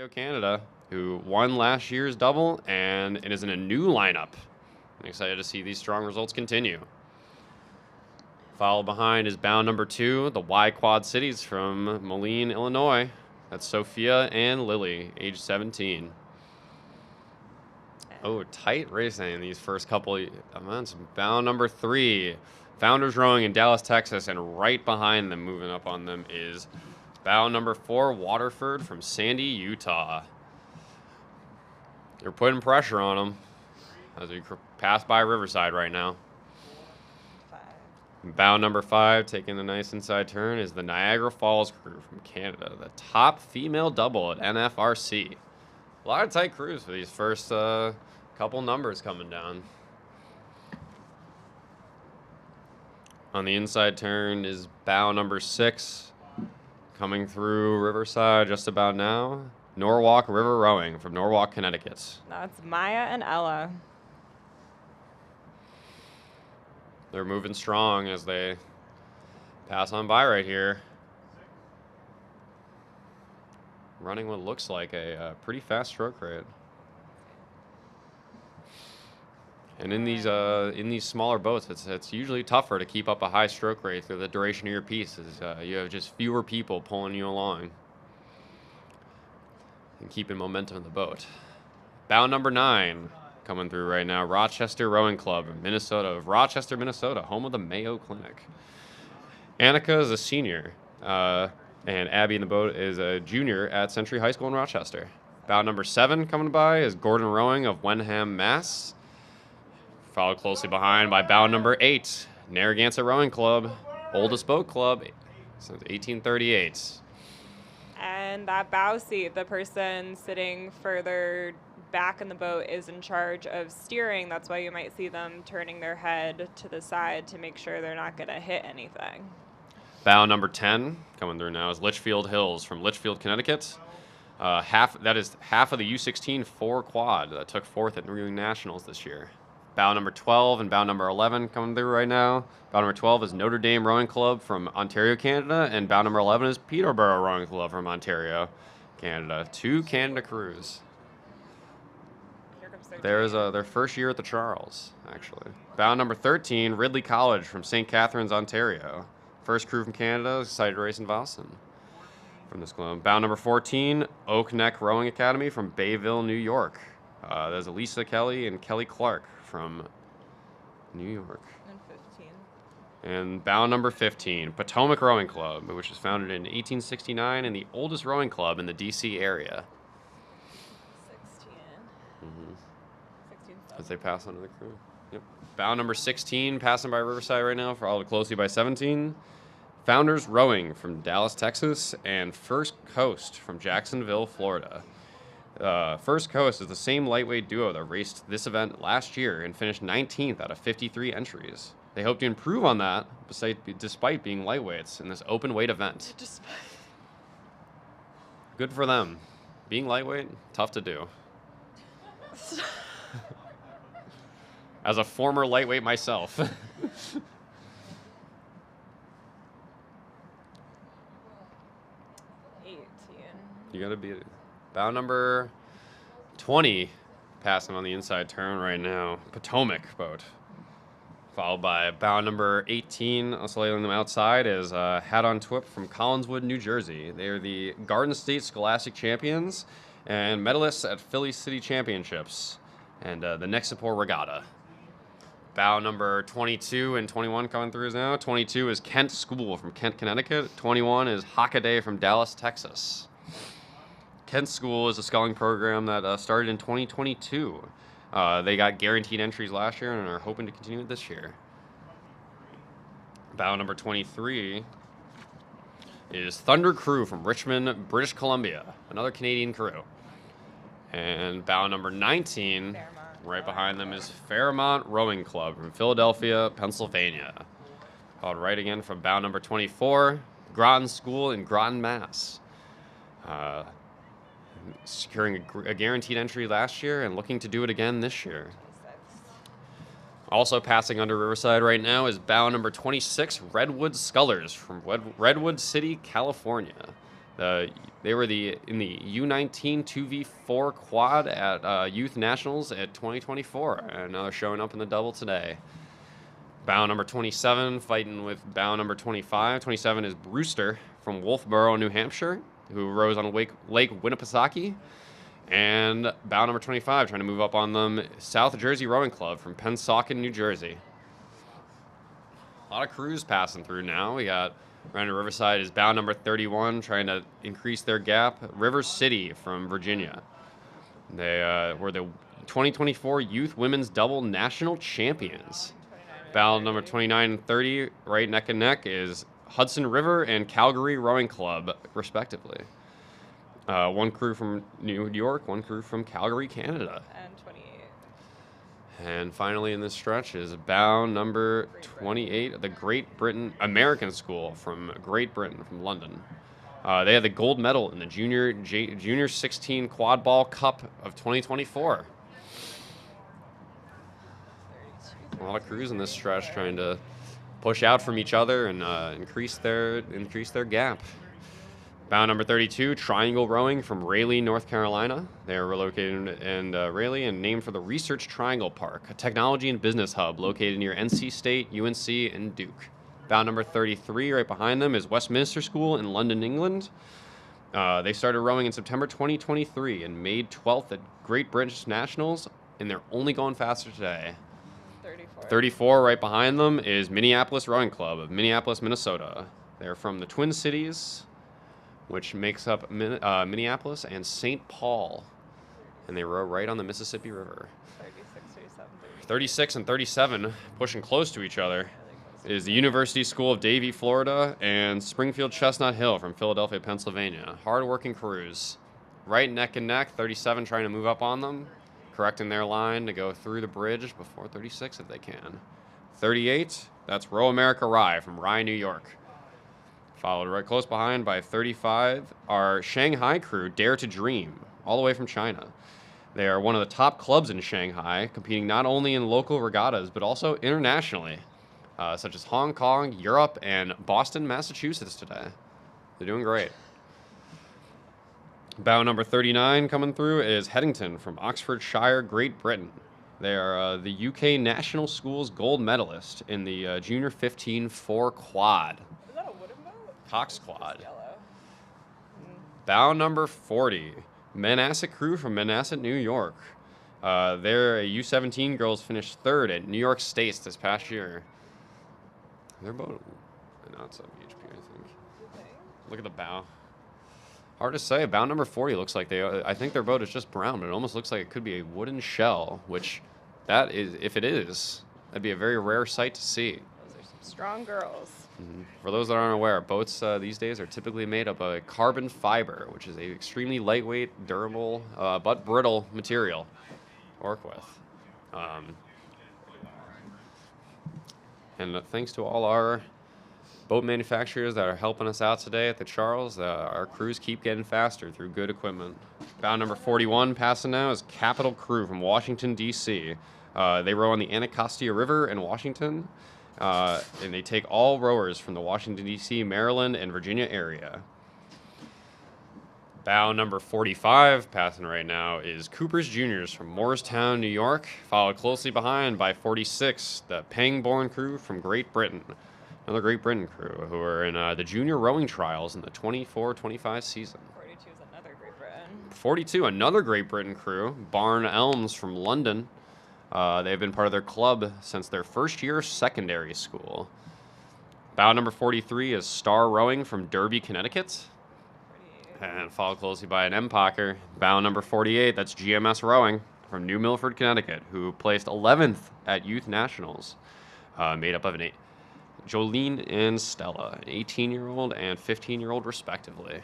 Ontario, Canada, who won last year's double and it is in a new lineup. I'm excited to see these strong results continue. Followed behind is bound number 2, the Y Quad Cities from Moline, Illinois. That's Sophia and Lily, age 17. Oh, tight racing in these first couple of months. Bound number 3, Founders Rowing in Dallas, Texas, and right behind them, moving up on them, is bound number 4, Waterford from Sandy, Utah. They're putting pressure on them as we pass by Riverside right now. Bound number 5, taking a nice inside turn, is the Niagara Falls crew from Canada, the top female double at NFRC. A lot of tight crews for these first couple numbers coming down. On the inside turn is bound number 6, coming through Riverside just about now. Norwalk River Rowing from Norwalk, Connecticut. That's Maya and Ella. They're moving strong as they pass on by right here. Running what looks like a pretty fast stroke rate. And in these smaller boats, it's usually tougher to keep up a high stroke rate through the duration of your piece. You have just fewer people pulling you along and keeping momentum in the boat. Bound number 9 coming through right now. Rochester Rowing Club in Minnesota, Rochester, Minnesota, home of the Mayo Clinic. Annika is a senior, and Abby in the boat is a junior at Century High School in Rochester. Bound number 7 coming by is Gordon Rowing of Wenham, Mass. Followed closely behind by bound number 8, Narragansett Rowing Club, oldest boat club since 1838. And that bow seat, the person sitting further back in the boat is in charge of steering. That's why you might see them turning their head to the side to make sure they're not going to hit anything. Bow number 10 coming through now is Litchfield Hills from Litchfield, Connecticut. Half of the U16 4 quad that took 4th at New York Nationals this year. Bow number 12 and bow number 11 coming through right now. Bow number 12 is Notre Dame Rowing Club from Ontario, Canada, and bow number 11 is Peterborough Rowing Club from Ontario, Canada. 2 Canada crews. There's their first year at the Charles, actually. Bow number 13, Ridley College from St. Catharines, Ontario. First crew from Canada, excited to race in Boston from this club. Bow number 14, Oak Neck Rowing Academy from Bayville, New York. There's Elisa Kelly and Kelly Clark from New York. And 15. And bow number 15, Potomac Rowing Club, which was founded in 1869 and the oldest rowing club in the D.C. area. 16. Mm-hmm. 16. As they pass under the crew. Yep. Bow number 16, passing by Riverside right now, followed closely by 17. Founders Rowing from Dallas, Texas, and First Coast from Jacksonville, Florida. First Coast is the same lightweight duo that raced this event last year and finished 19th out of 53 entries. They hope to improve on that despite being lightweights in this open weight event. Good for them. Being lightweight, tough to do. As a former lightweight myself. 18. You gotta beat it. Bow number 20, passing on the inside turn right now. Potomac boat. Followed by bow number 18, oscillating them outside, is Hat on Twip from Collinswood, New Jersey. They are the Garden State Scholastic Champions and medalists at Philly City Championships and the Nexipore Regatta. Bow number 22 and 21 coming through now. 22 is Kent School from Kent, Connecticut. 21 is Hockaday from Dallas, Texas. Kent School is a sculling program that started in 2022. They got guaranteed entries last year and are hoping to continue it this year. Bow number 23 is Thunder Crew from Richmond, British Columbia, another Canadian crew. And bow number 19, right behind them, is Fairmont Rowing Club from Philadelphia, Pennsylvania. Called right again from bow number 24, Groton School in Groton, Mass. Securing a guaranteed entry last year and looking to do it again this year. Also passing under Riverside right now is bow number 26, Redwood Scullers from Redwood City, California. They were in the U19 2v4 quad at Youth Nationals at 2024, and now they're showing up in the double today. Bow number 27 fighting with bow number 25. 27 is Brewster from Wolfboro, New Hampshire, who rows on Lake Winnipesaukee. And bow number 25 trying to move up on them, South Jersey Rowing Club from Pennsauken, New Jersey. A lot of crews passing through now. We got around Riverside is bow number 31 trying to increase their gap. River City from Virginia. They were the 2024 Youth Women's Double National Champions. Bow number 29 and 30, right neck and neck, is Hudson River and Calgary Rowing Club, respectively. One crew from New York, one crew from Calgary, Canada. And 28. And finally in this stretch is bow number 28, the Great Britain American School from Great Britain, from London. They had the gold medal in the Junior 16 Quad Ball Cup of 2024. A lot of crews in this stretch trying to push out from each other and increase their gap. Bow number 32, Triangle Rowing from Raleigh, North Carolina. They are located in Raleigh and named for the Research Triangle Park, a technology and business hub located near NC State, UNC, and Duke. Bow number 33, right behind them, is Westminster School in London, England. They started rowing in September 2023 and made 12th at Great British Nationals, and they're only going faster today. 34 right behind them is Minneapolis Rowing Club of Minneapolis, Minnesota. They're from the Twin Cities, which makes up Minneapolis and St. Paul. And they row right on the Mississippi River. 36 and 37, pushing close to each other, is the University School of Davie, Florida, and Springfield Chestnut Hill from Philadelphia, Pennsylvania. Hard-working crews. Right neck and neck, 37 trying to move up on them, correcting their line to go through the bridge before 36 if they can. 38, that's Row America Rye from Rye, New York. Followed right close behind by 35 are Shanghai crew Dare to Dream, all the way from China. They are one of the top clubs in Shanghai, competing not only in local regattas but also internationally, such as Hong Kong, Europe, and Boston, Massachusetts today. They're doing great. Bow number 39 coming through is Headington from Oxfordshire, Great Britain. They are the UK National Schools gold medalist in the Junior 15 4 quad. Is that a wooden boat? Cox quad. Yellow. Bow number 40, Manhasset crew from Manhasset, New York. Their U17 girls finished third at New York States this past year. Their boat, no, it's a BHP, I think. Look at the bow. Hard to say. Bow number 40 looks like I think their boat is just brown, but it almost looks like it could be a wooden shell, which that is, if it is, that'd be a very rare sight to see. Those are some strong girls. Mm-hmm. For those that aren't aware, boats these days are typically made up of carbon fiber, which is a extremely lightweight, durable, but brittle material to work with. And thanks to all our boat manufacturers that are helping us out today at the Charles, our crews keep getting faster through good equipment. Bow number 41 passing now is Capital Crew from Washington, D.C. They row on the Anacostia River in Washington, and they take all rowers from the Washington, D.C., Maryland, and Virginia area. Bow number 45 passing right now is Cooper's Juniors from Morristown, New York, followed closely behind by 46, the Pangbourne Crew from Great Britain. Another Great Britain crew who are in the junior rowing trials in the 24-25 season. 42 is another Great Britain. 42, another Great Britain crew, Barn Elms from London. They've been part of their club since their first year of secondary school. Bow number 43 is Star Rowing from Derby, Connecticut. And followed closely by an Empacher. Bow number 48, that's GMS Rowing from New Milford, Connecticut, who placed 11th at Youth Nationals, made up of an Jolene and Stella, an 18-year-old and 15-year-old respectively.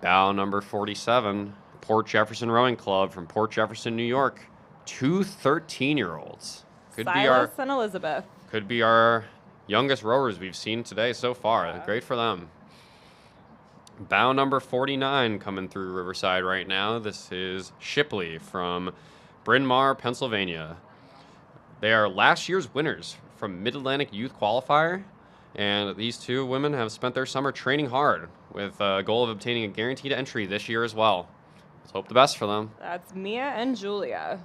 Bow number 47, Port Jefferson Rowing Club from Port Jefferson, New York. 2 13-year-olds. Silas and Elizabeth. Could be our youngest rowers we've seen today so far. Yeah. Great for them. Bow number 49 coming through Riverside right now. This is Shipley from Bryn Mawr, Pennsylvania. They are last year's winners from Mid-Atlantic Youth Qualifier, And these two women have spent their summer training hard with a goal of obtaining a guaranteed entry this year as well. Let's hope the best for them. That's Mia and Julia.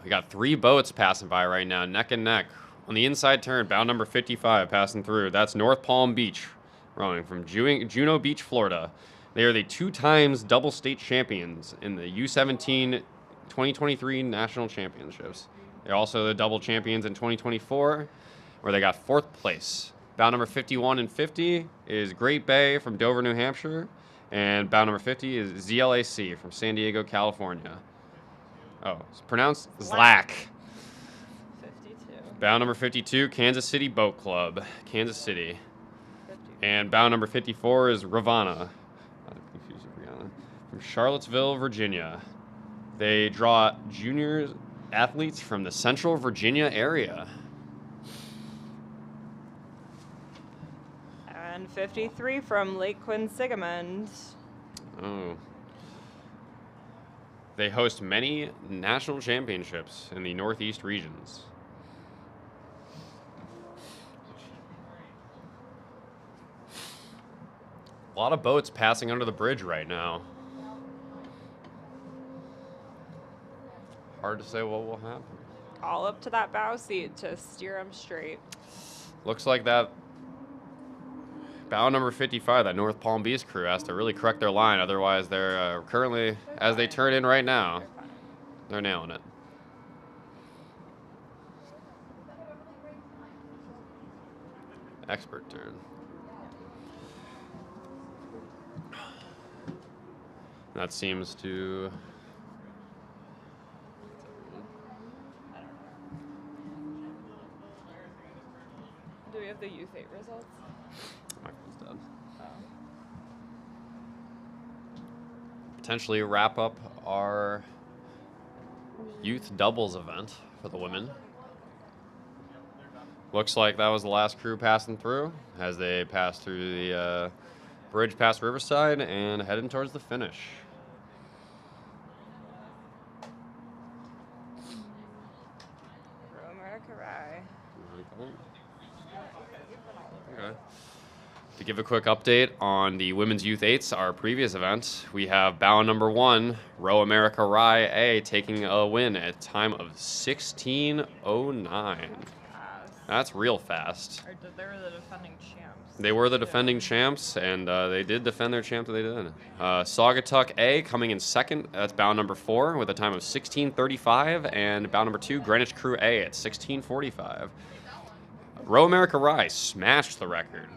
We got 3 boats passing by right now, neck and neck. On the inside turn, bound number 55 passing through. That's North Palm Beach, rowing from Juno Beach, Florida. They are the 2 times double state champions in the U17 2023 National Championships. They're also the double champions in 2024, where they got 4th place. Bound number 51 and 50 is Great Bay from Dover, New Hampshire. And bound number 50 is ZLAC from San Diego, California. Oh, it's pronounced Zlack. 52. Bound number 52, Kansas City Boat Club, Kansas City. 50. And bound number 54 is Ravana, from Charlottesville, Virginia. They draw junior athletes from the Central Virginia area. And 53 from Lake Quinsigamond. Oh. They host many national championships in the Northeast regions. A lot of boats passing under the bridge right now. Hard to say what will happen. All up to that bow seat to steer them straight. Looks like that bow number 55, that North Palm Beach crew, has to really correct their line. Otherwise, they're currently, as they turn in right now, they're nailing it. Expert turn. That seems to... Do we have the Youth 8 results? My phone's dead. Potentially wrap up our youth doubles event for the women. Looks like that was the last crew passing through as they pass through the bridge past Riverside and heading towards the finish. America Rye. Okay. To give a quick update on the Women's Youth 8s, our previous event, we have bow number 1, Row America Rye A, taking a win at a time of 16:09. That's real fast. They were the defending champs. They were the defending champs, and they did defend their champ that they did. Saugatuck A coming in second. That's bow number 4 with a time of 16:35, and bow number 2, Greenwich Crew A at 16:45. Row America Rye smashed the record.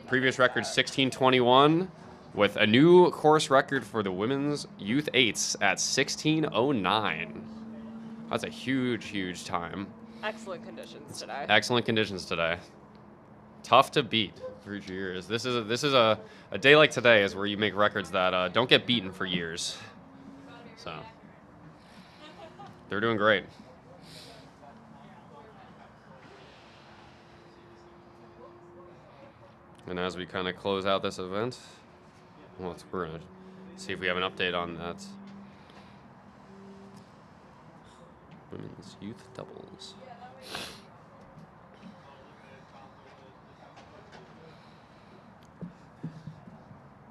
Previous record 16:21, with a new course record for the women's youth 8s at 16:09. That's a huge, huge time. Excellent conditions today. Excellent conditions today. Tough to beat for years. This is a day like today is where you make records that don't get beaten for years. So they're doing great. And as we kind of close out this event, well, we're going to see if we have an update on that. Women's youth doubles.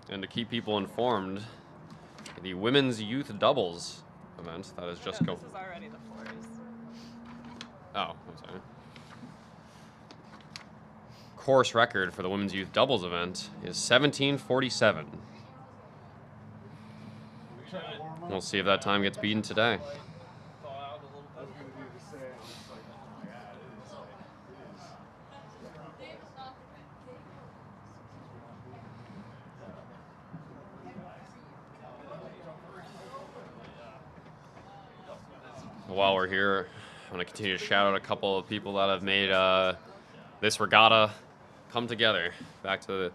And to keep people informed, the Women's Youth Doubles event that is just This is already the fours. Oh, I'm sorry. Course record for the Women's Youth Doubles event is 17:47. We'll see if that time gets beaten today. While we're here, I want to continue to shout out a couple of people that have made this regatta come together. Back to the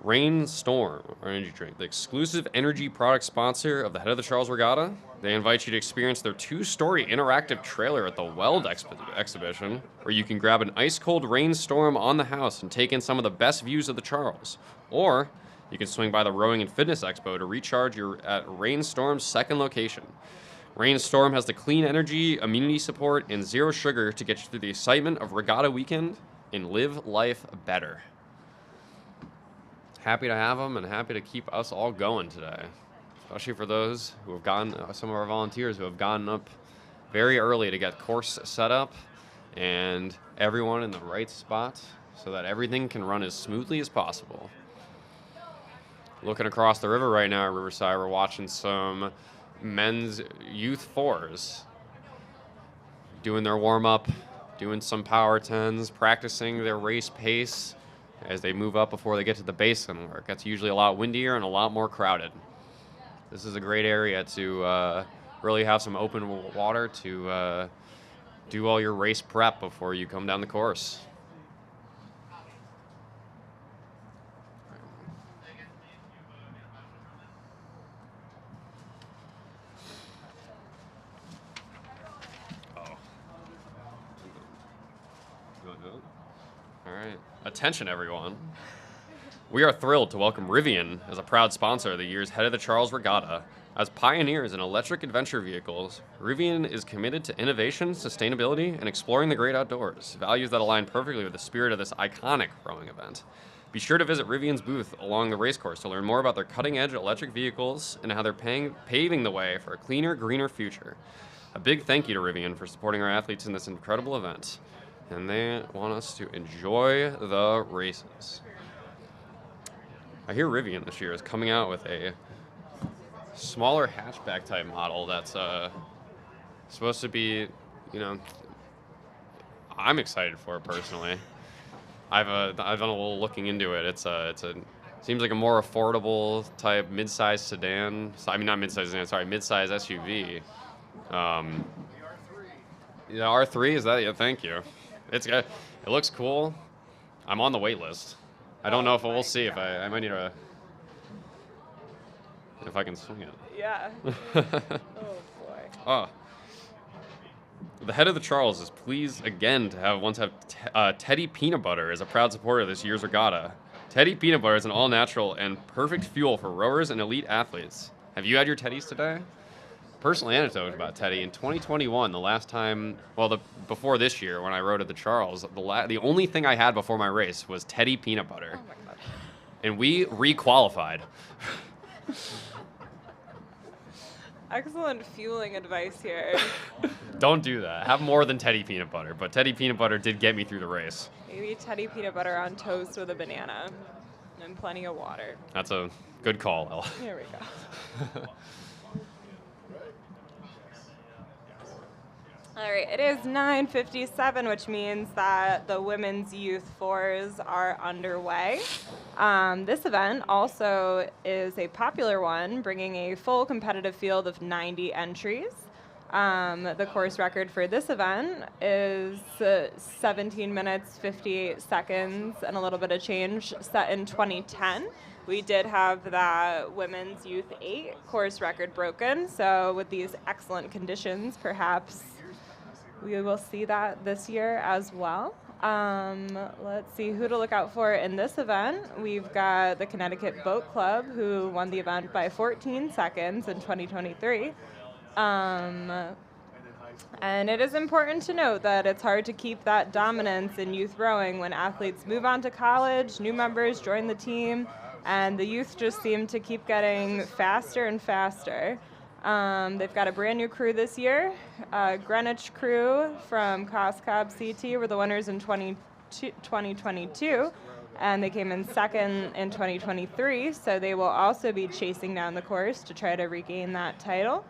Rainstorm, our energy drink, the exclusive energy product sponsor of the Head of the Charles Regatta. They invite you to experience their 2-story interactive trailer at the Weld exhibition, where you can grab an ice-cold Rainstorm on the house and take in some of the best views of the Charles. Or you can swing by the Rowing and Fitness Expo to recharge at Rainstorm's second location. Rainstorm has the clean energy, immunity support, and zero sugar to get you through the excitement of regatta weekend and live life better. Happy to have them and happy to keep us all going today, especially for those who have gone, some of our volunteers who have gotten up very early to get course set up and everyone in the right spot so that everything can run as smoothly as possible. Looking across the river right now at Riverside, we're watching some men's youth fours doing their warm-up, doing some power tens, practicing their race pace as they move up before they get to the basin, where it gets usually a lot windier and a lot more crowded. This is a great area to really have some open water to do all your race prep before you come down the course. All right. Attention, everyone. We are thrilled to welcome Rivian as a proud sponsor of the year's Head of the Charles Regatta. As pioneers in electric adventure vehicles, Rivian is committed to innovation, sustainability, and exploring the great outdoors, values that align perfectly with the spirit of this iconic rowing event. Be sure to visit Rivian's booth along the racecourse to learn more about their cutting-edge electric vehicles and how they're paving the way for a cleaner, greener future. A big thank you to Rivian for supporting our athletes in this incredible event. And they want us to enjoy the races. I hear Rivian this year is coming out with a smaller hatchback type model that's supposed to be, I'm excited for it personally. I've done a little looking into it. It's seems like a more affordable type mid-size sedan. I mean, not mid-size sedan. Sorry, mid-size SUV. R3 is that? Yeah, thank you. It looks cool. I'm on the wait list. I don't know if we'll see if I might need if I can swing it. Yeah. Oh boy. Oh. The head of the Charles is pleased again to have Teddy Peanut Butter as a proud supporter of this year's regatta. Teddy Peanut Butter is an all-natural and perfect fuel for rowers and elite athletes. Have you had your Teddies today? Personal anecdote about Teddy. In 2021, the last time, before this year when I rode at the Charles, the only thing I had before my race was Teddy Peanut Butter. Oh my God. And we re-qualified. Excellent fueling advice here. Don't do that. Have more than Teddy Peanut Butter, but Teddy Peanut Butter did get me through the race. Maybe Teddy Peanut Butter on toast with a banana and plenty of water. That's a good call, Elle. Here we go. All right, it is 9:57, which means that the women's youth fours are underway. This event also is a popular one, bringing a full competitive field of 90 entries. The course record for this event is 17 minutes, 58 seconds, and a little bit of change, set in 2010. We did have that women's youth 8 course record broken, so with these excellent conditions, perhaps we will see that this year as well. Let's see who to look out for in this event. We've got the Connecticut Boat Club, who won the event by 14 seconds in 2023. And it is important to note that it's hard to keep that dominance in youth rowing when athletes move on to college, new members join the team, and the youth just seem to keep getting faster and faster. They've got a brand new crew this year. Greenwich crew from Coscob CT were the winners in 2022, and they came in second in 2023, so they will also be chasing down the course to try to regain that title.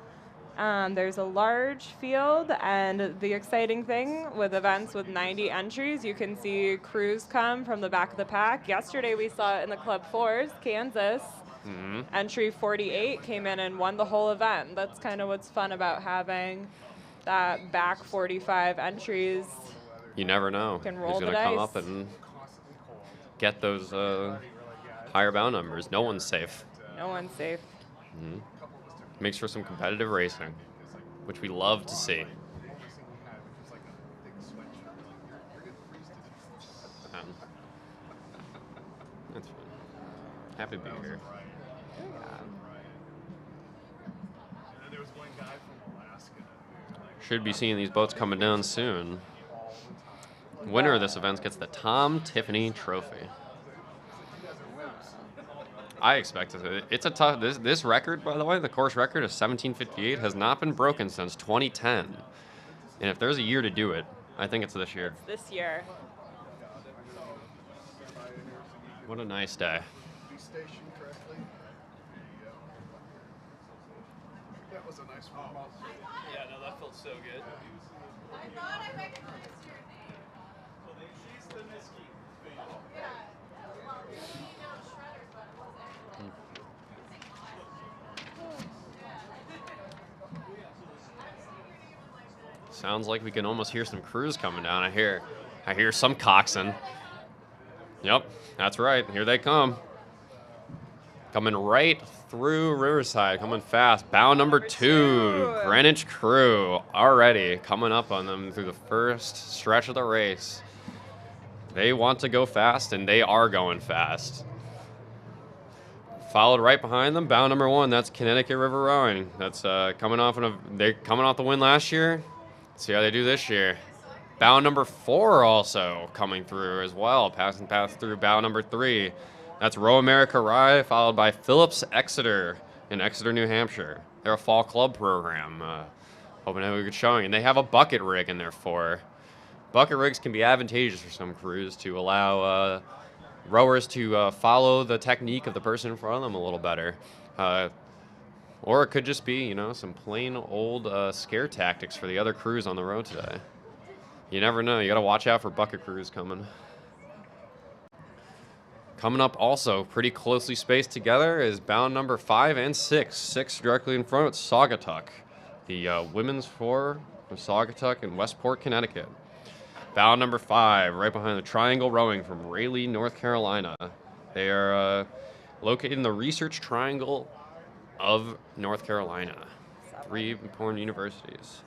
There's a large field, and the exciting thing with events with 90 entries, you can see crews come from the back of the pack. Yesterday we saw it in the Club 4s, Kansas. Mm-hmm. Entry 48 came in and won the whole event. That's kind of what's fun about having that back 45 entries. You never know Can roll who's going to come up and get those higher bound numbers. No one's safe. No one's safe. Mm-hmm. Makes for some competitive racing, which we love to see. That's fun. Happy to be here. Should be seeing these boats coming down soon. Winner of this event gets the Tom Tiffany Trophy. I expect it. It's a tough. This record, by the way, the course record of 17:58 has not been broken since 2010. And if there's a year to do it, I think it's this year. It's this year. What a nice day. That was a nice one. Yeah, no, that felt so good. I thought I recognized your name. She's the Mesquite. Yeah. Well, you know Shredders, but it wasn't. Sounds like we can almost hear some crews coming down. I hear some coxswain. Yep, that's right. Here they come. Coming right through Riverside, coming fast. Bow number 2, Greenwich Crew, already coming up on them through the first stretch of the race. They want to go fast, and they are going fast. Followed right behind them, bow number 1. That's Connecticut River Rowing. That's coming off the win last year. Let's see how they do this year. Bow number 4 also coming through as well, passing through bow number 3. That's Row America Rye, followed by Phillips Exeter in Exeter, New Hampshire. They're a fall club program, hoping to have a good showing. And they have a bucket rig in there for. Bucket rigs can be advantageous for some crews to allow rowers to follow the technique of the person in front of them a little better. Or it could just be, some plain old scare tactics for the other crews on the road today. You never know. You got to watch out for bucket crews coming. Coming up also pretty closely spaced together is bound number 5 and 6. 6 directly in front of Saugatuck, the women's four from Saugatuck in Westport, Connecticut. Bound number 5 right behind the Triangle Rowing from Raleigh, North Carolina. They are located in the Research Triangle of North Carolina. 3 important universities.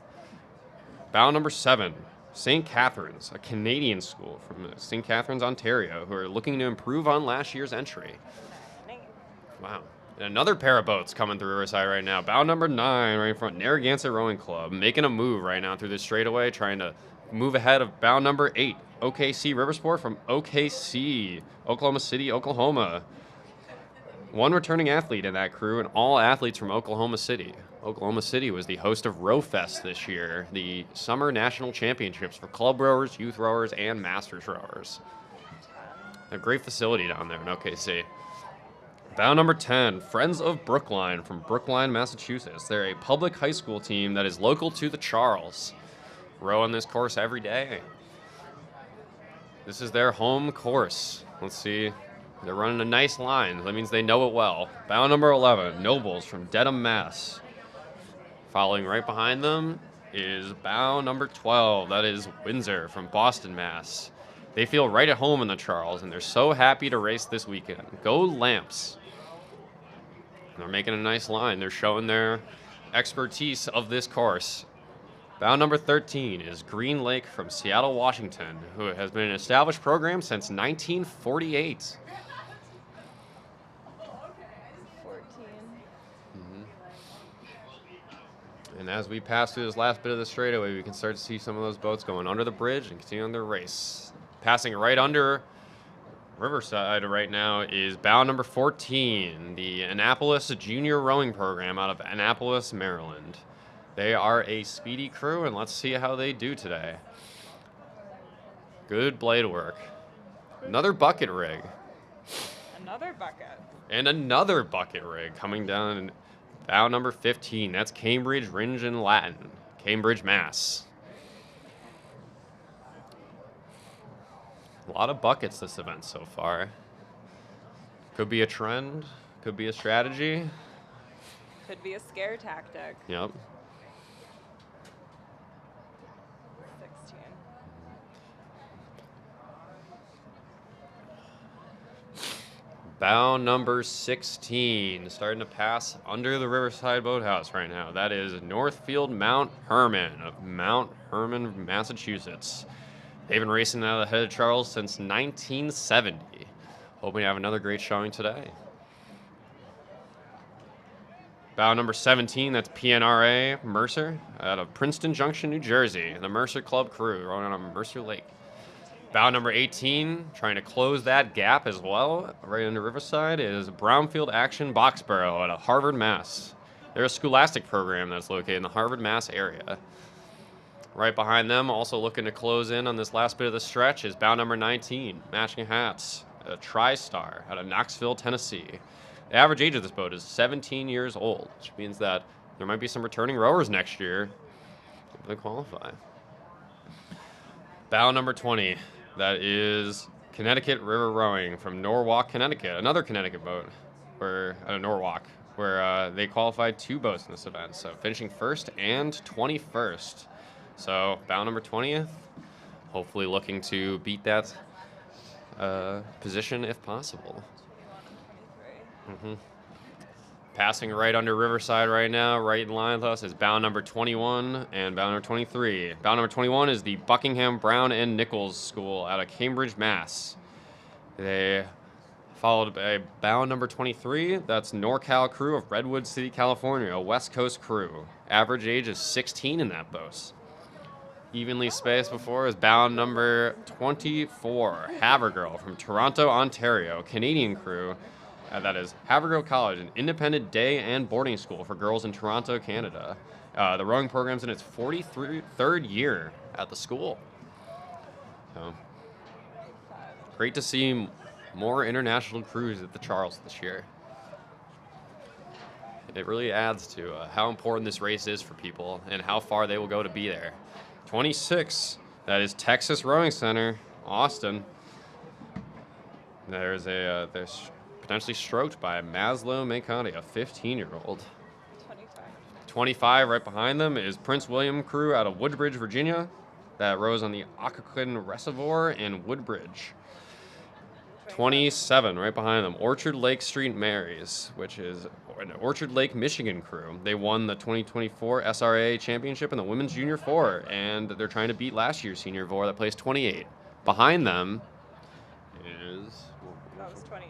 Bound number 7. St. Catharines, a Canadian school from St. Catharines, Ontario, who are looking to improve on last year's entry. Wow. And another pair of boats coming through Riverside right now. Bow number 9 right in front, Narragansett Rowing Club, making a move right now through this straightaway, trying to move ahead of bow number 8, OKC Riversport from OKC, Oklahoma City, Oklahoma. One returning athlete in that crew, and all athletes from Oklahoma City. Oklahoma City was the host of RowFest this year, the summer national championships for club rowers, youth rowers, and masters rowers. A great facility down there in OKC. Bow number 10, Friends of Brookline from Brookline, Massachusetts. They're a public high school team that is local to the Charles. Row on this course every day. This is their home course. Let's see. They're running a nice line. That means they know it well. Bow number 11, Nobles from Dedham, Mass. Following right behind them is bow number 12. That is Windsor from Boston, Mass. They feel right at home in the Charles, and they're so happy to race this weekend. Go Lamps. And they're making a nice line. They're showing their expertise of this course. Bow number 13 is Green Lake from Seattle, Washington, who has been an established program since 1948. 14. And as we pass through this last bit of the straightaway, we can start to see some of those boats going under the bridge and continuing their race. Passing right under Riverside right now is bow number 14, the Annapolis Junior Rowing Program out of Annapolis, Maryland. They are a speedy crew, and let's see how they do today. Good blade work. Another bucket rig. Another bucket. And another bucket rig coming down in bow number 15. That's Cambridge Ringe and Latin, Cambridge, Mass. A lot of buckets this event so far. Could be a trend, could be a strategy. Could be a scare tactic. Yep. 16. Bow number 16, starting to pass under the Riverside Boathouse right now. That is Northfield Mount Herman of Mount Herman, Massachusetts. They've been racing out of the head of Charles since 1970. Hoping to have another great showing today. Bow number 17, that's PNRA Mercer out of Princeton Junction, New Jersey. The Mercer Club crew rowing on Mercer Lake. Bow number 18, trying to close that gap as well, right into Riverside, is Brownfield Action Boxborough out of Harvard, Mass. They're a scholastic program that's located in the Harvard, Mass area. Right behind them, also looking to close in on this last bit of the stretch, is bow number 19, Matching Hats, a TriStar out of Knoxville, Tennessee. The average age of this boat is 17 years old, which means that there might be some returning rowers next year if they qualify. Bow number 20, that is Connecticut River Rowing from Norwalk, Connecticut, another Connecticut boat, out of Norwalk, where they qualified 2 boats in this event, so finishing first and 21st. So bow number 20th, hopefully looking to beat that position if possible. Passing right under Riverside right now, right in line with us, is bow number 21 and bow number 23. Bow number 21 is the Buckingham Brown and Nichols School out of Cambridge, Mass. They followed by bow number 23, that's NorCal crew of Redwood City, California, a West Coast crew. Average age is 16 in that boat. Evenly spaced before is bow number 24, Havergirl from Toronto, Ontario, Canadian crew. That is Havergirl College, an independent day and boarding school for girls in Toronto, Canada. The rowing program's in its 43rd year at the school. So, great to see more international crews at the Charles this year. It really adds to how important this race is for people and how far they will go to be there. 26, that is Texas Rowing Center, Austin. There's potentially stroked by Maslow Makati, a 15-year-old. 25 right behind them is Prince William crew out of Woodbridge, Virginia, that rows on the Occoquan Reservoir in Woodbridge. 27 right behind them, Orchard Lake St. Mary's, which is an Orchard Lake, Michigan crew. They won the 2024 SRA championship in the women's junior 4, and they're trying to beat last year's senior 4 that placed 28. Behind them is... That was 28.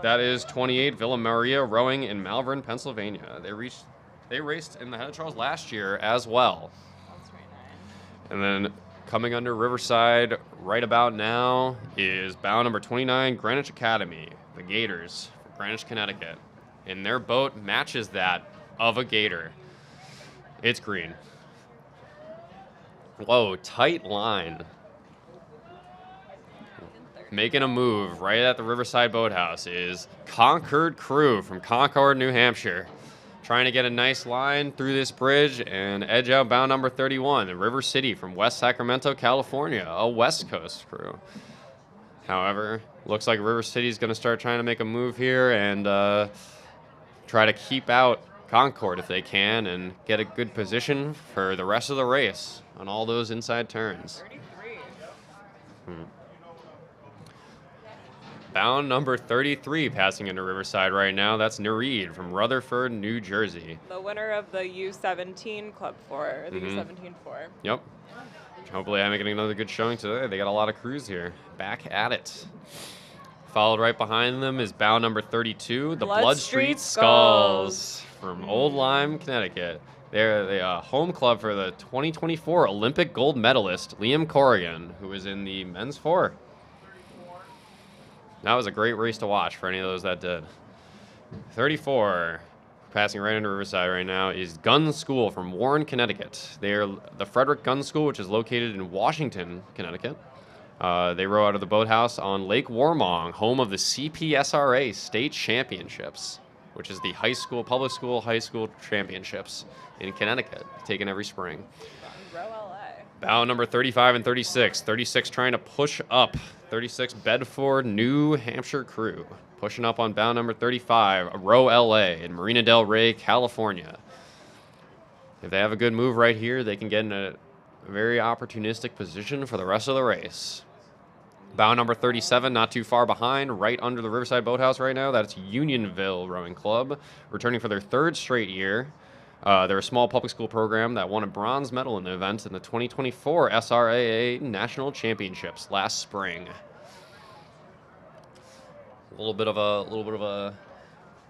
That is 28 Villa Maria rowing in Malvern, Pennsylvania. They raced in the Head of Charles last year as well. That's 29. And then coming under Riverside right about now is bow number 29, Greenwich Academy, the Gators from Greenwich, Connecticut. And their boat matches that of a Gator. It's green. Whoa, tight line. Making a move right at the Riverside Boathouse is Concord crew from Concord, New Hampshire. Trying to get a nice line through this bridge and edge out bow number 31, the River City from West Sacramento, California, a West Coast crew. However, looks like River City is going to start trying to make a move here and try to keep out Concord if they can and get a good position for the rest of the race on all those inside turns. 33. Bow number 33 passing into Riverside right now. That's Nereid from Rutherford, New Jersey. The winner of the U17 Club 4, the U17 4. Yep. Hopefully I'm making another good showing today. They got a lot of crews here. Back at it. Followed right behind them is bow number 32, the Blood Street Skulls from Old Lyme, Connecticut. They're the home club for the 2024 Olympic gold medalist Liam Corrigan, who is in the men's 4. That was a great race to watch for any of those that did. 34, passing right into Riverside right now, is Gun School from Warren, Connecticut. They're the Frederick Gun School, which is located in Washington, Connecticut. They row out of the boathouse on Lake Warmong, home of the CPSRA State Championships, which is the public school high school championships in Connecticut, taken every spring. Row LA. Bow number 35 and 36. 36 trying to push up. 36 Bedford, New Hampshire crew. Pushing up on bow number 35, Row LA in Marina del Rey, California. If they have a good move right here, they can get in a very opportunistic position for the rest of the race. Bow number 37, not too far behind, right under the Riverside Boathouse right now. That's Unionville Rowing Club, returning for their 3rd straight year. They're a small public school program that won a bronze medal in the event in the 2024 SRAA National Championships last spring. A little bit of a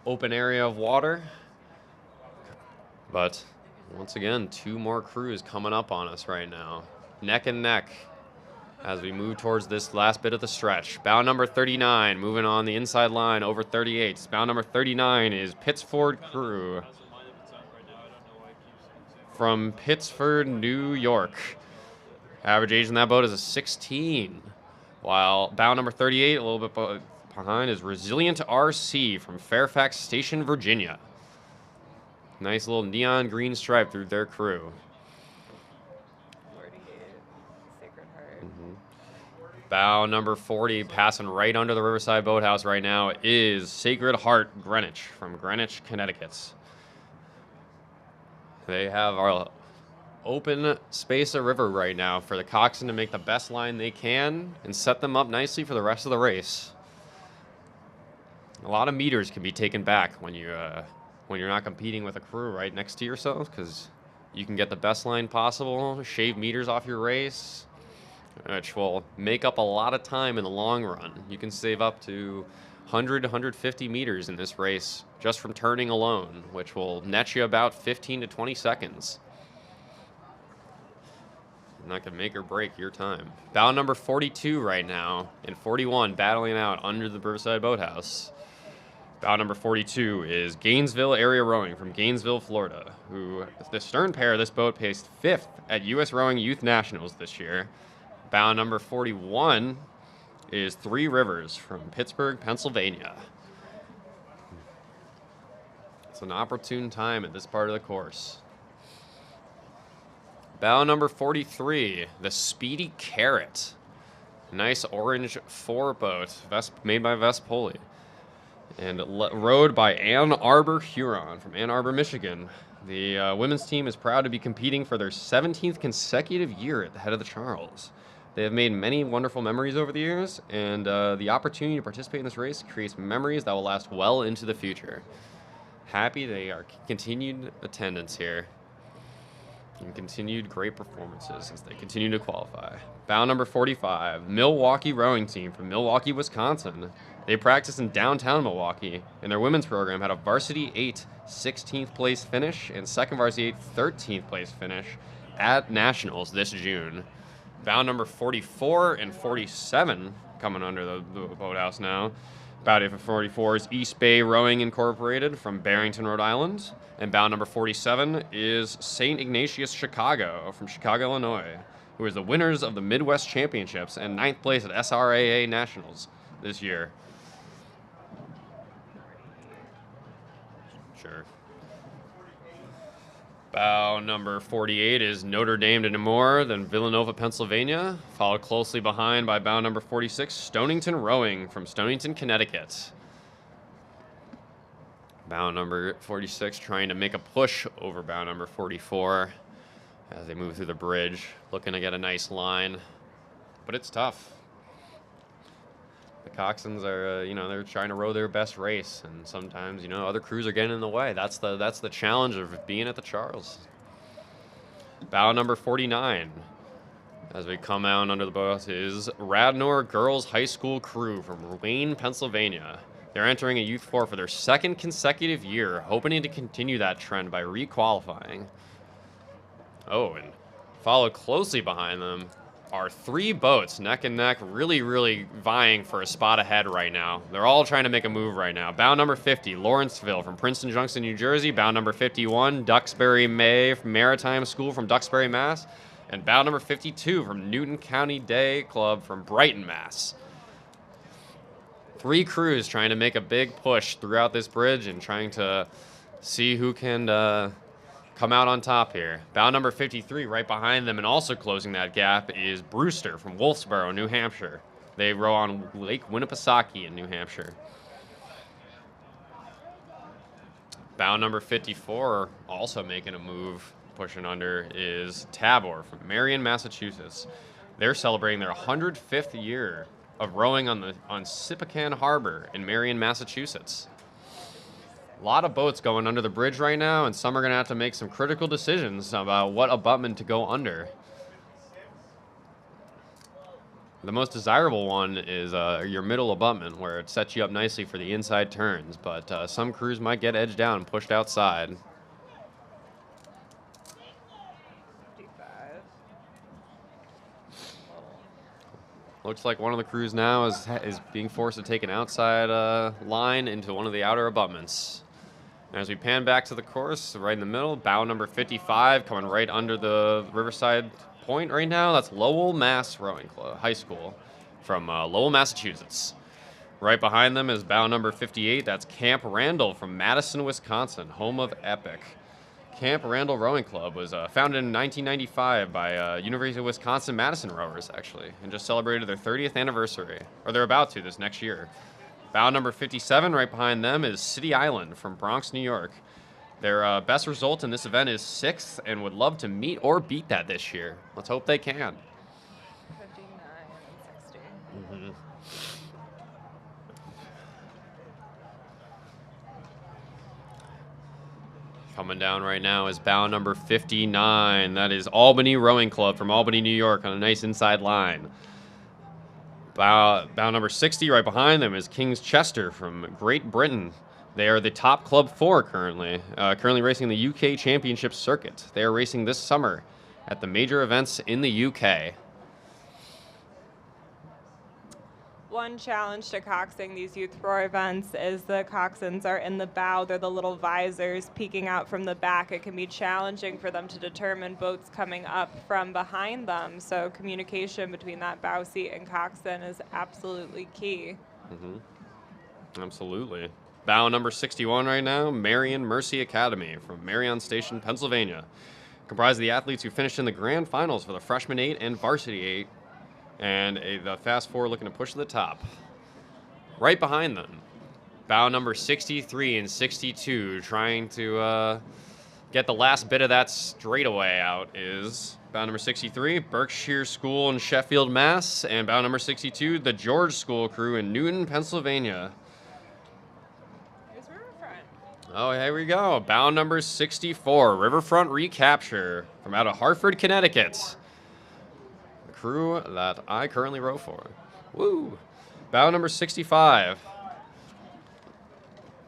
open area of water But once again, 2 more crews coming up on us right now. Neck and neck as we move towards this last bit of the stretch. Bow number 39 moving on the inside line over 38. Bow number 39 is Pittsford crew from Pittsford, New York. Average age in that boat is a 16. While bow number 38, a little bit behind, is Resilient RC from Fairfax Station, Virginia. Nice little neon green stripe through their crew. 48, Sacred Heart. Bow number 40, passing right under the Riverside Boathouse right now, is Sacred Heart Greenwich from Greenwich, Connecticut. They have our open space of river right now for the coxswain to make the best line they can and set them up nicely for the rest of the race. A lot of meters can be taken back when you're not competing with a crew right next to yourself, because you can get the best line possible, shave meters off your race, which will make up a lot of time in the long run. You can save up to 100 to 150 meters in this race just from turning alone, which will net you about 15 to 20 seconds. And that can make or break your time. Bow number 42 right now, and 41 battling out under the Riverside Boathouse. Bow number 42 is Gainesville Area Rowing from Gainesville, Florida, who the stern pair of this boat placed 5th at U.S. Rowing Youth Nationals this year. Bow number 41 is Three Rivers from Pittsburgh, Pennsylvania. It's an opportune time at this part of the course. Bow number 43, the Speedy Carrot. Nice orange 4 boat, made by Vespoli. And rowed by Ann Arbor Huron from Ann Arbor, Michigan. The women's team is proud to be competing for their 17th consecutive year at the head of the Charles. They have made many wonderful memories over the years, and the opportunity to participate in this race creates memories that will last well into the future. Happy they are continued attendance here and continued great performances as they continue to qualify. Bow number 45, Milwaukee Rowing Team from Milwaukee, Wisconsin. They practice in downtown Milwaukee, and their women's program had a varsity 8 16th place finish and second varsity 8 13th place finish at Nationals this June. Bow number 44 and 47 coming under the boathouse now. Bow number 44 is East Bay Rowing Incorporated from Barrington, Rhode Island. And bow number 47 is St. Ignatius Chicago from Chicago, Illinois, who is the winners of the Midwest Championships and 9th place at SRAA Nationals this year. Sure. Bow number 48 is Notre Dame de Namur, then Villanova, Pennsylvania, followed closely behind by bow number 46, Stonington Rowing from Stonington, Connecticut. Bow number 46 trying to make a push over bow number 44 as they move through the bridge, looking to get a nice line, but it's tough. The coxswains are, they're trying to row their best race, and sometimes, other crews are getting in the way. That's the challenge of being at the Charles. Bow number 49, as we come out under the boat, is Radnor Girls High School crew from Wayne, Pennsylvania. They're entering a Youth 4 for their 2nd consecutive year, hoping to continue that trend by re-qualifying. Oh, and followed closely behind them are 3 boats, neck and neck, really vying for a spot ahead right now. They're all trying to make a move right now. Bow number 50, Lawrenceville from Princeton Junction, New Jersey. Bow number 51, Duxbury May from Maritime School from Duxbury, Mass. And bow number 52 from Newton County Day Club from Brighton, Mass. 3 crews trying to make a big push throughout this bridge and trying to see who can come out on top here. Bow number 53 right behind them and also closing that gap is Brewster from Wolfsboro, New Hampshire. They row on Lake Winnipesaukee in New Hampshire. Bow number 54 also making a move, pushing under, is Tabor from Marion, Massachusetts. They're celebrating their 105th year of rowing on Sippacan Harbor in Marion, Massachusetts. A lot of boats going under the bridge right now, and some are going to have to make some critical decisions about what abutment to go under. The most desirable one is your middle abutment, where it sets you up nicely for the inside turns, but some crews might get edged down and pushed outside. Looks like one of the crews now is being forced to take an outside line into one of the outer abutments. And as we pan back to the course, right in the middle, bow number 55 coming right under the Riverside point right now. That's Lowell Mass Rowing Club High School from Lowell, Massachusetts. Right behind them is bow number 58. That's Camp Randall from Madison, Wisconsin, home of Epic. Camp Randall Rowing Club was founded in 1995 by University of Wisconsin-Madison rowers, actually, and just celebrated their 30th anniversary, or they're about to this next year. Bow number 57, right behind them, is City Island from Bronx, New York. Their best result in this event is 6th, and would love to meet or beat that this year. Let's hope they can. 59 and 60. Mm-hmm. Coming down right now is bow number 59. That is Albany Rowing Club from Albany, New York, on a nice inside line. Bow number 60 right behind them is King's Chester from Great Britain. They are the top club 4 currently racing the UK Championship Circuit. They are racing this summer at the major events in the UK. One challenge to coxing these youth roar events is the coxswains are in the bow. They're the little visors peeking out from the back. It can be challenging for them to determine boats coming up from behind them. So communication between that bow seat and coxswain is absolutely key. Mm-hmm. Absolutely. Bow number 61 right now, Marion Mercy Academy from Marion Station, Pennsylvania. Comprised of the athletes who finished in the grand finals for the freshman 8 and varsity 8. And the fast 4 looking to push to the top. Right behind them, bow number 63 and 62, trying to get the last bit of that straightaway out, is bow number 63, Berkshire School in Sheffield, Mass. And bow number 62, the George School crew in Newton, Pennsylvania. Here's Riverfront. Oh, here we go. Bow number 64, Riverfront Recapture from out of Hartford, Connecticut. Crew that I currently row for. Woo! Bow number 65.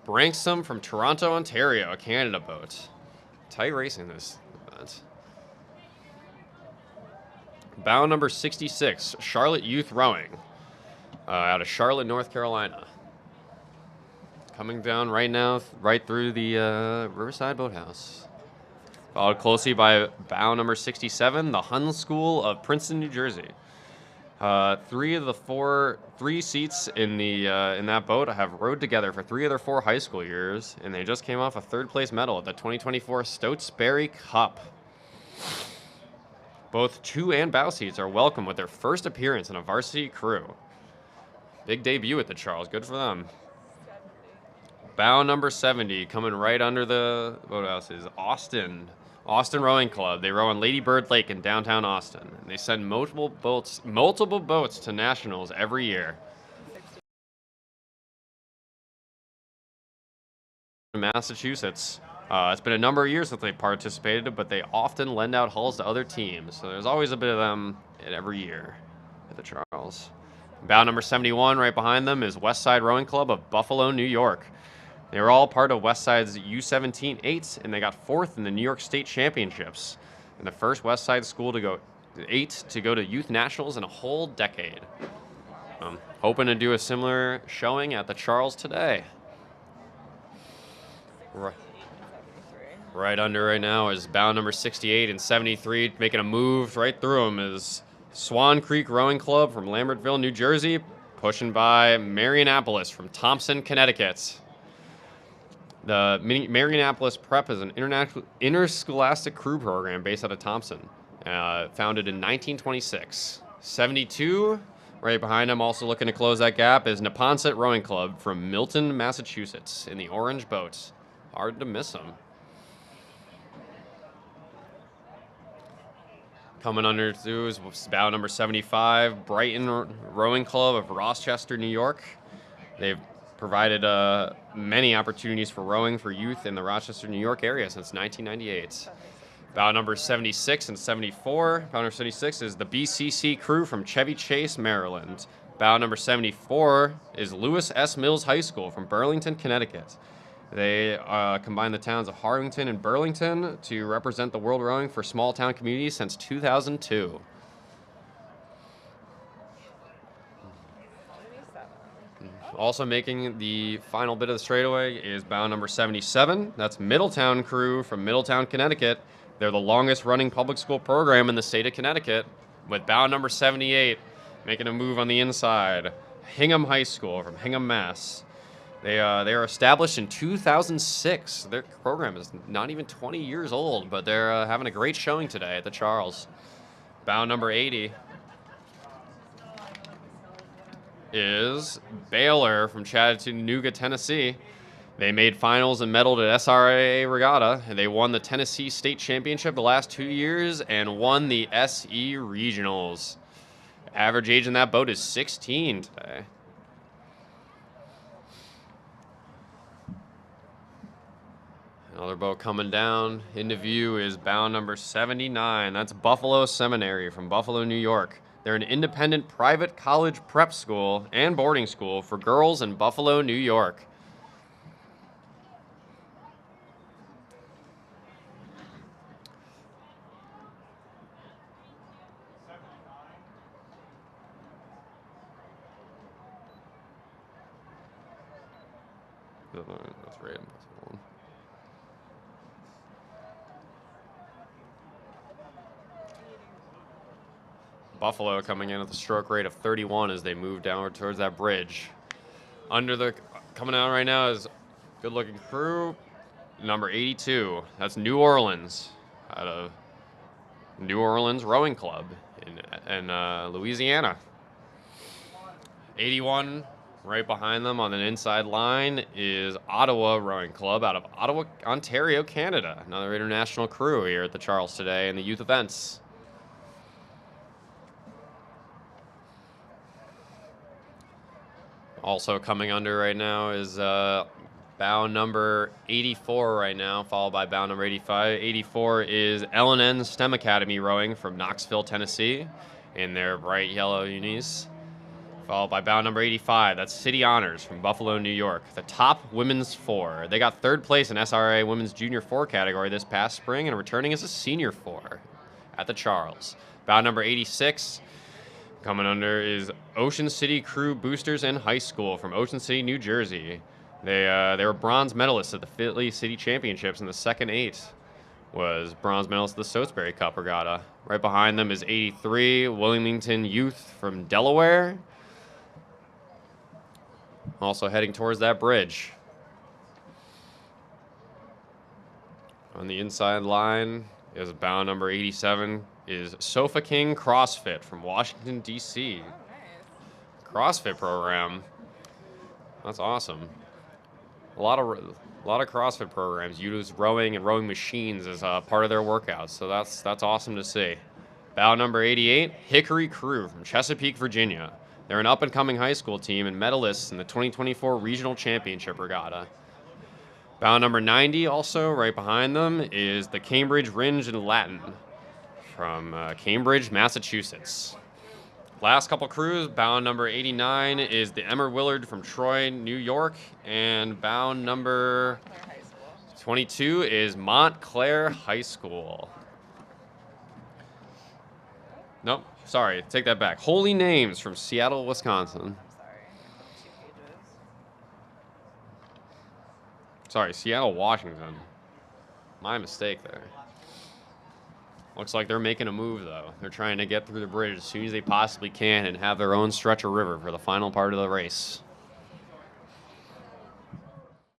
Branksome from Toronto, Ontario, a Canada boat. Tight racing this event. Bow number 66, Charlotte Youth Rowing, out of Charlotte, North Carolina. Coming down right now, right through the Riverside Boathouse. Followed closely by bow number 67, the Hun School of Princeton, New Jersey. 3 of the 3 seats in that boat have rowed together for 3 of their 4 high school years, and they just came off a 3rd place medal at the 2024 Stotesbury Cup. Both 2 and bow seats are welcome with their first appearance in a varsity crew. Big debut at the Charles, good for them. Bow number 70, coming right under the boathouse, is Austin Rowing Club. They row on Lady Bird Lake in downtown Austin. And they send multiple boats to nationals every year. In Massachusetts, it's been a number of years that they've participated, but they often lend out hulls to other teams. So there's always a bit of them every year at the Charles. Bow number 71, right behind them, is Westside Rowing Club of Buffalo, New York. They were all part of Westside's U17 8s, and they got 4th in the New York State Championships, and the first Westside school to go to youth nationals in a whole decade. Hoping to do a similar showing at the Charles today. Right under right now is bow number 68 and 73, making a move right through them is Swan Creek Rowing Club from Lambertville, New Jersey, pushing by Marionopolis from Thompson, Connecticut. The Marionopolis Prep is an interscholastic crew program based out of Thompson, founded in 1926. 72, right behind them, also looking to close that gap, is Neponset Rowing Club from Milton, Massachusetts, in the orange boat. Hard to miss them. Coming under through is bow number 75, Brighton Rowing Club of Rochester, New York. They've provided many opportunities for rowing for youth in the Rochester, New York area since 1998. Bow number 76 and 74. Bow number 76 is the BCC crew from Chevy Chase, Maryland. Bow number 74 is Lewis S. Mills High School from Burlington, Connecticut. They combine the towns of Harlington and Burlington to represent the world rowing for small town communities since 2002. Also making the final bit of the straightaway is bound number 77. That's Middletown Crew from Middletown, Connecticut. They're the longest running public school program in the state of Connecticut, with bound number 78 making a move on the inside. Hingham High School from Hingham, Mass. They are established in 2006. Their program is not even 20 years old, but they're having a great showing today at the Charles. Bound number 80 is Baylor from Chattanooga, Tennessee. They made finals and medaled at SRA Regatta, and they won the Tennessee State Championship the last 2 years and won the SE Regionals. Average age in that boat is 16 today. Another boat coming down into view is bound number 79. That's Buffalo Seminary from Buffalo, New York. They're an independent private college prep school and boarding school for girls in Buffalo, New York. That's right. Buffalo coming in at the stroke rate of 31 as they move downward towards that bridge. Coming out right now is good-looking crew, number 82. That's New Orleans, out of New Orleans Rowing Club in Louisiana. 81 right behind them on an inside line is Ottawa Rowing Club out of Ottawa, Ontario, Canada. Another international crew here at the Charles today in the youth events. Also coming under right now is bow number 84 right now, followed by bow number 85. 84 is L&N STEM Academy Rowing from Knoxville, Tennessee, in their bright yellow unis. Followed by bow number 85. That's City Honors from Buffalo, New York. The top women's four. They got third place in SRA Women's Junior 4 category this past spring and returning as a Senior 4 at the Charles. Bow number 86. Coming under is Ocean City Crew Boosters and High School from Ocean City, New Jersey. They were bronze medalists at the Philly City Championships, and the second 8 was bronze medalists at the Sotesbury Cup Regatta. Right behind them is 83 Wilmington Youth from Delaware. Also heading towards that bridge. On the inside line is bow number 87. Is Sofa King CrossFit from Washington, D.C. Oh, nice. CrossFit program. That's awesome. A lot of CrossFit programs use rowing and rowing machines as part of their workouts, so that's awesome to see. Bow number 88, Hickory Crew from Chesapeake, Virginia. They're an up-and-coming high school team and medalists in the 2024 Regional Championship Regatta. Bow number 90, also right behind them, is the Cambridge Ringe in Latin from Cambridge, Massachusetts. Last couple crews, bow number 89 is the Emmer Willard from Troy, New York, and bow number 22 is Montclair High School. Nope, sorry, take that back. Holy Names from Seattle, Wisconsin. Sorry, Seattle, Washington. My mistake there. Looks like they're making a move, though. They're trying to get through the bridge as soon as they possibly can and have their own stretch of river for the final part of the race.